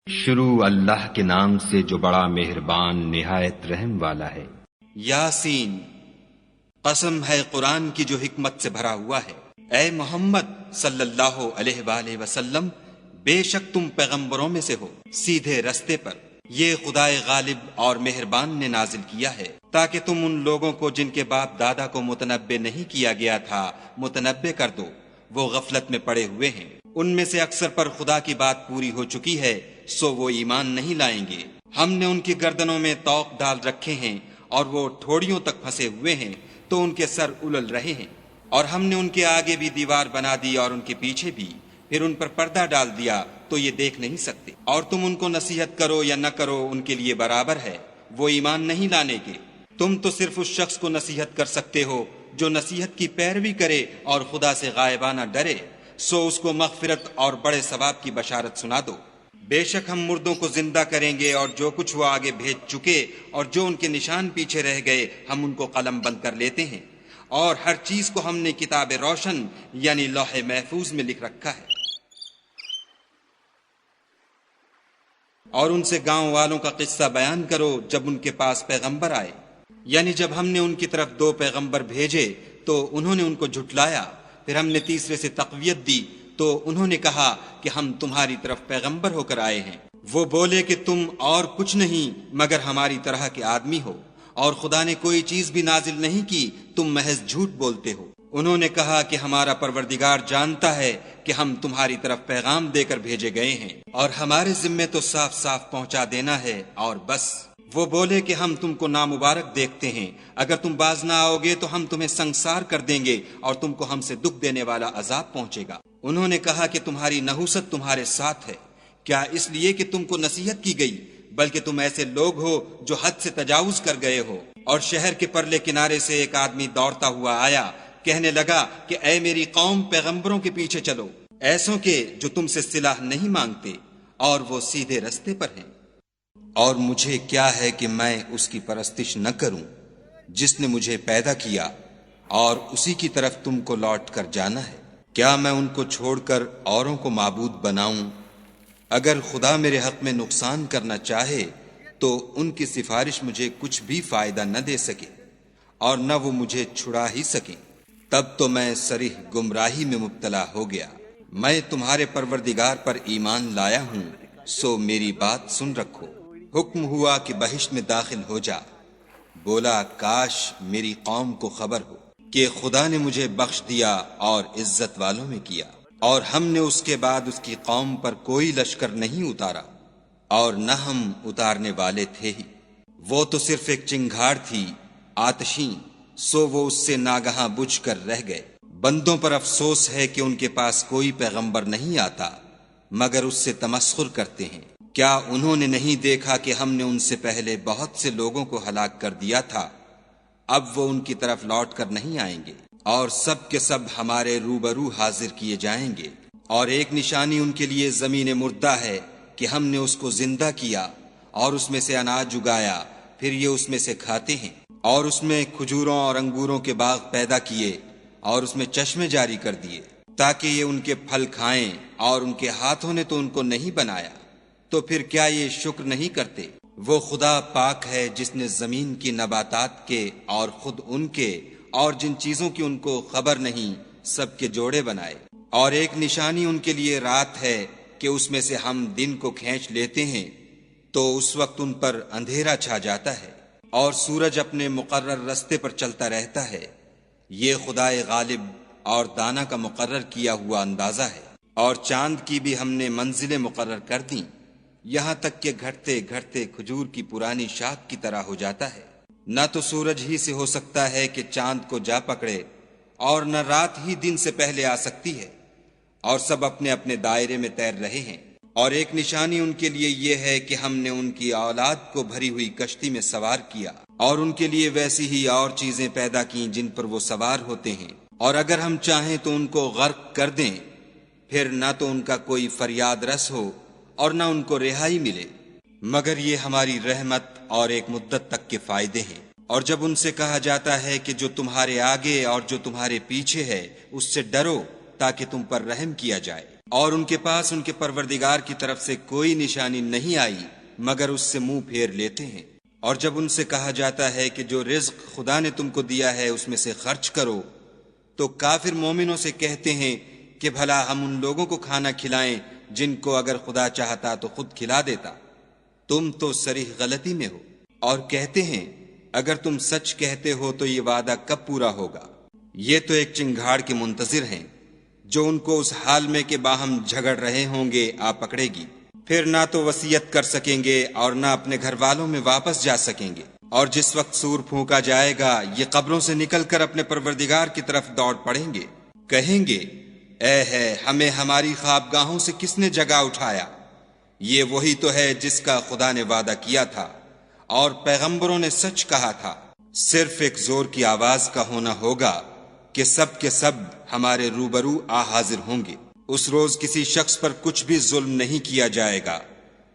شروع اللہ کے نام سے جو بڑا مہربان نہایت رحم والا ہے۔ یاسین، قسم ہے قرآن کی جو حکمت سے بھرا ہوا ہے۔ اے محمد صلی اللہ علیہ وآلہ وسلم، بے شک تم پیغمبروں میں سے ہو، سیدھے رستے پر۔ یہ خدائے غالب اور مہربان نے نازل کیا ہے تاکہ تم ان لوگوں کو جن کے باپ دادا کو متنبع نہیں کیا گیا تھا متنبع کر دو، وہ غفلت میں پڑے ہوئے ہیں۔ ان میں سے اکثر پر خدا کی بات پوری ہو چکی ہے، سو وہ ایمان نہیں لائیں گے۔ ہم نے ان کی گردنوں میں طوق ڈال رکھے ہیں اور وہ ٹھوڑیوں تک پھنسے ہوئے ہیں تو ان کے سر الل رہے ہیں، اور ہم نے ان کے آگے بھی دیوار بنا دی اور ان کے پیچھے بھی، پھر ان پر پردہ ڈال دیا تو یہ دیکھ نہیں سکتے۔ اور تم ان کو نصیحت کرو یا نہ کرو ان کے لیے برابر ہے، وہ ایمان نہیں لانے کے۔ تم تو صرف اس شخص کو نصیحت کر سکتے ہو جو نصیحت کی پیروی کرے اور خدا سے غائبانہ ڈرے، سو اس کو مغفرت اور بڑے ثواب کی بشارت سنا دو۔ بے شک ہم مردوں کو زندہ کریں گے، اور جو کچھ وہ آگے بھیج چکے اور جو ان کے نشان پیچھے رہ گئے ہم ان کو قلم بند کر لیتے ہیں، اور ہر چیز کو ہم نے کتاب روشن یعنی لوح محفوظ میں لکھ رکھا ہے۔ اور ان سے گاؤں والوں کا قصہ بیان کرو جب ان کے پاس پیغمبر آئے، یعنی جب ہم نے ان کی طرف 2 پیغمبر بھیجے تو انہوں نے ان کو جھٹلایا، پھر ہم نے تیسرے سے تقویت دی تو انہوں نے کہا کہ ہم تمہاری طرف پیغمبر ہو کر آئے ہیں۔ وہ بولے کہ تم اور کچھ نہیں مگر ہماری طرح کے آدمی ہو، اور خدا نے کوئی چیز بھی نازل نہیں کی، تم محض جھوٹ بولتے ہو۔ انہوں نے کہا کہ ہمارا پروردگار جانتا ہے کہ ہم تمہاری طرف پیغام دے کر بھیجے گئے ہیں، اور ہمارے ذمے تو صاف صاف پہنچا دینا ہے اور بس۔ وہ بولے کہ ہم تم کو نامبارک دیکھتے ہیں، اگر تم باز نہ آؤ گے تو ہم تمہیں سنگسار کر دیں گے اور تم کو ہم سے دکھ دینے والا عذاب پہنچے گا۔ انہوں نے کہا کہ تمہاری نحوست تمہارے ساتھ ہے، کیا اس لیے کہ تم کو نصیحت کی گئی؟ بلکہ تم ایسے لوگ ہو جو حد سے تجاوز کر گئے ہو۔ اور شہر کے پرلے کنارے سے ایک آدمی دوڑتا ہوا آیا، کہنے لگا کہ اے میری قوم، پیغمبروں کے پیچھے چلو، ایسوں کے جو تم سے صلاح نہیں مانگتے اور وہ سیدھے رستے پر ہیں۔ اور مجھے کیا ہے کہ میں اس کی پرستش نہ کروں جس نے مجھے پیدا کیا، اور اسی کی طرف تم کو لوٹ کر جانا ہے۔ کیا میں ان کو چھوڑ کر اوروں کو معبود بناؤں؟ اگر خدا میرے حق میں نقصان کرنا چاہے تو ان کی سفارش مجھے کچھ بھی فائدہ نہ دے سکے، اور نہ وہ مجھے چھڑا ہی سکیں۔ تب تو میں صریح گمراہی میں مبتلا ہو گیا۔ میں تمہارے پروردگار پر ایمان لایا ہوں، سو میری بات سن رکھو۔ حکم ہوا کہ بہشت میں داخل ہو جا۔ بولا کاش میری قوم کو خبر ہو کہ خدا نے مجھے بخش دیا اور عزت والوں میں کیا، اور ہم نے اس کے بعد اس کی قوم پر کوئی لشکر نہیں اتارا، اور نہ ہم اتارنے والے تھے ہی۔ وہ تو صرف ایک چنگھاڑ تھی آتشیں، سو وہ اس سے ناگہاں بجھ کر رہ گئے۔ بندوں پر افسوس ہے کہ ان کے پاس کوئی پیغمبر نہیں آتا مگر اس سے تمسخر کرتے ہیں۔ کیا انہوں نے نہیں دیکھا کہ ہم نے ان سے پہلے بہت سے لوگوں کو ہلاک کر دیا تھا؟ اب وہ ان کی طرف لوٹ کر نہیں آئیں گے، اور سب کے سب ہمارے روبرو حاضر کیے جائیں گے۔ اور ایک نشانی ان کے لیے زمین مردہ ہے کہ ہم نے اس کو زندہ کیا اور اس میں سے اناج اگایا، پھر یہ اس میں سے کھاتے ہیں۔ اور اس میں کھجوروں اور انگوروں کے باغ پیدا کیے اور اس میں چشمے جاری کر دیے تاکہ یہ ان کے پھل کھائیں، اور ان کے ہاتھوں نے تو ان کو نہیں بنایا، تو پھر کیا یہ شکر نہیں کرتے؟ وہ خدا پاک ہے جس نے زمین کی نباتات کے اور خود ان کے اور جن چیزوں کی ان کو خبر نہیں سب کے جوڑے بنائے۔ اور ایک نشانی ان کے لیے رات ہے کہ اس میں سے ہم دن کو کھینچ لیتے ہیں تو اس وقت ان پر اندھیرا چھا جاتا ہے، اور سورج اپنے مقرر رستے پر چلتا رہتا ہے۔ یہ خدائے غالب اور دانا کا مقرر کیا ہوا اندازہ ہے۔ اور چاند کی بھی ہم نے منزلیں مقرر کر دیں، یہاں تک کہ گھٹتے گھٹتے کھجور کی پرانی شاخ کی طرح ہو جاتا ہے۔ نہ تو سورج ہی سے ہو سکتا ہے کہ چاند کو جا پکڑے، اور نہ رات ہی دن سے پہلے آ سکتی ہے، اور سب اپنے اپنے دائرے میں تیر رہے ہیں۔ اور ایک نشانی ان کے لیے یہ ہے کہ ہم نے ان کی اولاد کو بھری ہوئی کشتی میں سوار کیا، اور ان کے لیے ویسی ہی اور چیزیں پیدا کیں جن پر وہ سوار ہوتے ہیں، اور اگر ہم چاہیں تو ان کو غرق کر دیں، پھر نہ تو ان کا کوئی فریاد رس ہو اور نہ ان کو رہائی ملے، مگر یہ ہماری رحمت اور ایک مدت تک کے فائدے ہیں۔ اور جب ان سے کہا جاتا ہے کہ جو تمہارے آگے اور جو تمہارے پیچھے ہے اس سے ڈرو تاکہ تم پر رحم کیا جائے، اور ان کے پاس ان کے پروردگار کی طرف سے کوئی نشانی نہیں آئی مگر اس سے منہ پھیر لیتے ہیں۔ اور جب ان سے کہا جاتا ہے کہ جو رزق خدا نے تم کو دیا ہے اس میں سے خرچ کرو، تو کافر مومنوں سے کہتے ہیں کہ بھلا ہم ان لوگوں کو کھانا کھلائیں جن کو اگر خدا چاہتا تو خود کھلا دیتا، تم تو صریح غلطی میں ہو۔ اور کہتے ہیں اگر تم سچ کہتے ہو تو یہ وعدہ کب پورا ہوگا؟ یہ تو ایک چنگھاڑ کے منتظر ہیں جو ان کو اس حال میں کہ باہم جھگڑ رہے ہوں گے آ پکڑے گی، پھر نہ تو وصیت کر سکیں گے اور نہ اپنے گھر والوں میں واپس جا سکیں گے۔ اور جس وقت سور پھونکا جائے گا یہ قبروں سے نکل کر اپنے پروردگار کی طرف دوڑ پڑیں گے، کہیں گے اے ہے ہمیں ہماری خوابگاہوں سے کس نے جگا اٹھایا؟ یہ وہی تو ہے جس کا خدا نے وعدہ کیا تھا اور پیغمبروں نے سچ کہا تھا۔ صرف ایک زور کی آواز کا ہونا ہوگا کہ سب کے سب ہمارے روبرو آ حاضر ہوں گے۔ اس روز کسی شخص پر کچھ بھی ظلم نہیں کیا جائے گا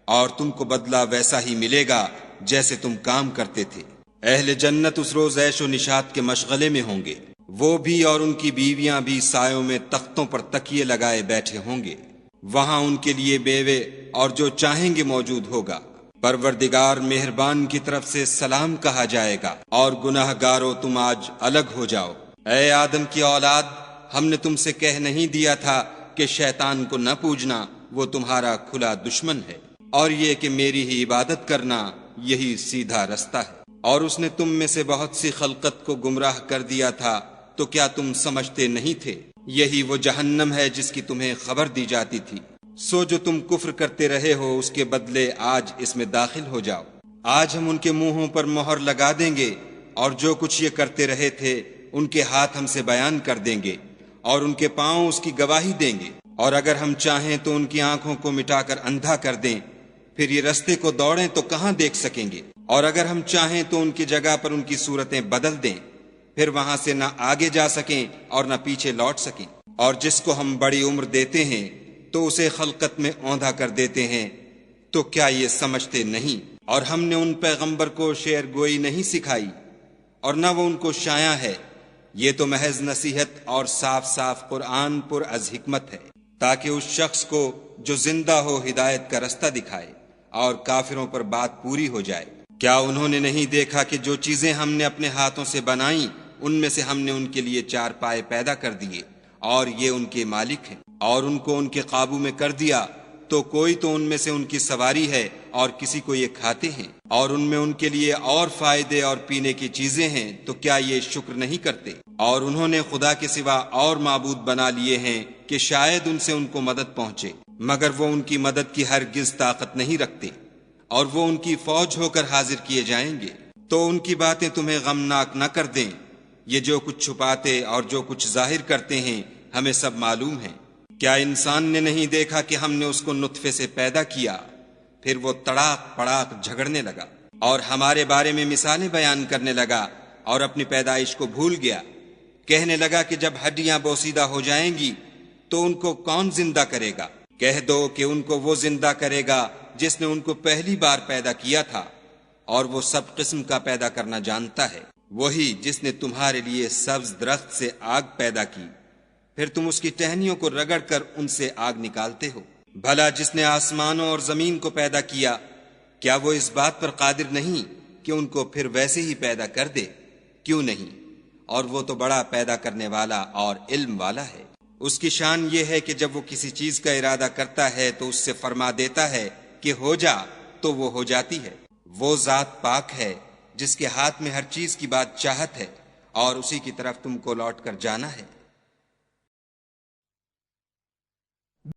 اور تم کو بدلہ ویسا ہی ملے گا جیسے تم کام کرتے تھے۔ اہل جنت اس روز عیش و نشاط کے مشغلے میں ہوں گے، وہ بھی اور ان کی بیویاں بھی سایوں میں تختوں پر تکیے لگائے بیٹھے ہوں گے، وہاں ان کے لیے بیوے اور جو چاہیں گے موجود ہوگا۔ پروردگار مہربان کی طرف سے سلام کہا جائے گا اور گناہ گارو تم آج الگ ہو جاؤ۔ اے آدم کی اولاد، ہم نے تم سے کہہ نہیں دیا تھا کہ شیطان کو نہ پوجنا، وہ تمہارا کھلا دشمن ہے، اور یہ کہ میری ہی عبادت کرنا یہی سیدھا رستہ ہے۔ اور اس نے تم میں سے بہت سی خلقت کو گمراہ کر دیا تھا، تو کیا تم سمجھتے نہیں تھے؟ یہی وہ جہنم ہے جس کی تمہیں خبر دی جاتی تھی۔ سو جو تم کفر کرتے رہے ہو اس کے بدلے آج اس میں داخل ہو جاؤ۔ آج ہم ان کے منہوں پر مہر لگا دیں گے اور جو کچھ یہ کرتے رہے تھے ان کے ہاتھ ہم سے بیان کر دیں گے اور ان کے پاؤں اس کی گواہی دیں گے۔ اور اگر ہم چاہیں تو ان کی آنکھوں کو مٹا کر اندھا کر دیں، پھر یہ رستے کو دوڑیں تو کہاں دیکھ سکیں گے۔ اور اگر ہم چاہیں تو ان کی جگہ پر ان کی صورتیں بدل دیں، پھر وہاں سے نہ آگے جا سکیں اور نہ پیچھے لوٹ سکیں۔ اور جس کو ہم بڑی عمر دیتے ہیں تو اسے خلقت میں اوندھا کر دیتے ہیں، تو کیا یہ سمجھتے نہیں؟ اور ہم نے ان پیغمبر کو شعر گوئی نہیں سکھائی اور نہ وہ ان کو شایع ہے، یہ تو محض نصیحت اور صاف صاف قرآن پر از حکمت ہے، تاکہ اس شخص کو جو زندہ ہو ہدایت کا رستہ دکھائے اور کافروں پر بات پوری ہو جائے۔ کیا انہوں نے نہیں دیکھا کہ جو چیزیں ہم نے اپنے ہاتھوں سے بنائیں ان میں سے ہم نے ان کے لیے چار پائے پیدا کر دیے اور یہ ان کے مالک ہیں، اور ان کو ان کے قابو میں کر دیا تو کوئی تو ان میں سے ان کی سواری ہے اور کسی کو یہ کھاتے ہیں، اور ان میں ان کے لیے اور فائدے اور پینے کی چیزیں ہیں، تو کیا یہ شکر نہیں کرتے؟ اور انہوں نے خدا کے سوا اور معبود بنا لیے ہیں کہ شاید ان سے ان کو مدد پہنچے، مگر وہ ان کی مدد کی ہرگز طاقت نہیں رکھتے، اور وہ ان کی فوج ہو کر حاضر کیے جائیں گے۔ تو ان کی باتیں تمہیں غمناک نہ کر دیں، یہ جو کچھ چھپاتے اور جو کچھ ظاہر کرتے ہیں ہمیں سب معلوم ہے۔ کیا انسان نے نہیں دیکھا کہ ہم نے اس کو نطفے سے پیدا کیا، پھر وہ تڑاک پڑاک جھگڑنے لگا اور ہمارے بارے میں مثالیں بیان کرنے لگا اور اپنی پیدائش کو بھول گیا، کہنے لگا کہ جب ہڈیاں بوسیدہ ہو جائیں گی تو ان کو کون زندہ کرے گا؟ کہہ دو کہ ان کو وہ زندہ کرے گا جس نے ان کو پہلی بار پیدا کیا تھا، اور وہ سب قسم کا پیدا کرنا جانتا ہے، وہی جس نے تمہارے لیے سبز درخت سے آگ پیدا کی، پھر تم اس کی ٹہنیوں کو رگڑ کر ان سے آگ نکالتے ہو۔ بھلا جس نے آسمانوں اور زمین کو پیدا کیا، کیا وہ اس بات پر قادر نہیں کہ ان کو پھر ویسے ہی پیدا کر دے؟ کیوں نہیں؟ اور وہ تو بڑا پیدا کرنے والا اور علم والا ہے۔ اس کی شان یہ ہے کہ جب وہ کسی چیز کا ارادہ کرتا ہے تو اس سے فرما دیتا ہے کہ ہو جا، تو وہ ہو جاتی ہے۔ وہ ذات پاک ہے جس کے ہاتھ میں ہر چیز کی بات چاہت ہے، اور اسی کی طرف تم کو لوٹ کر جانا ہے۔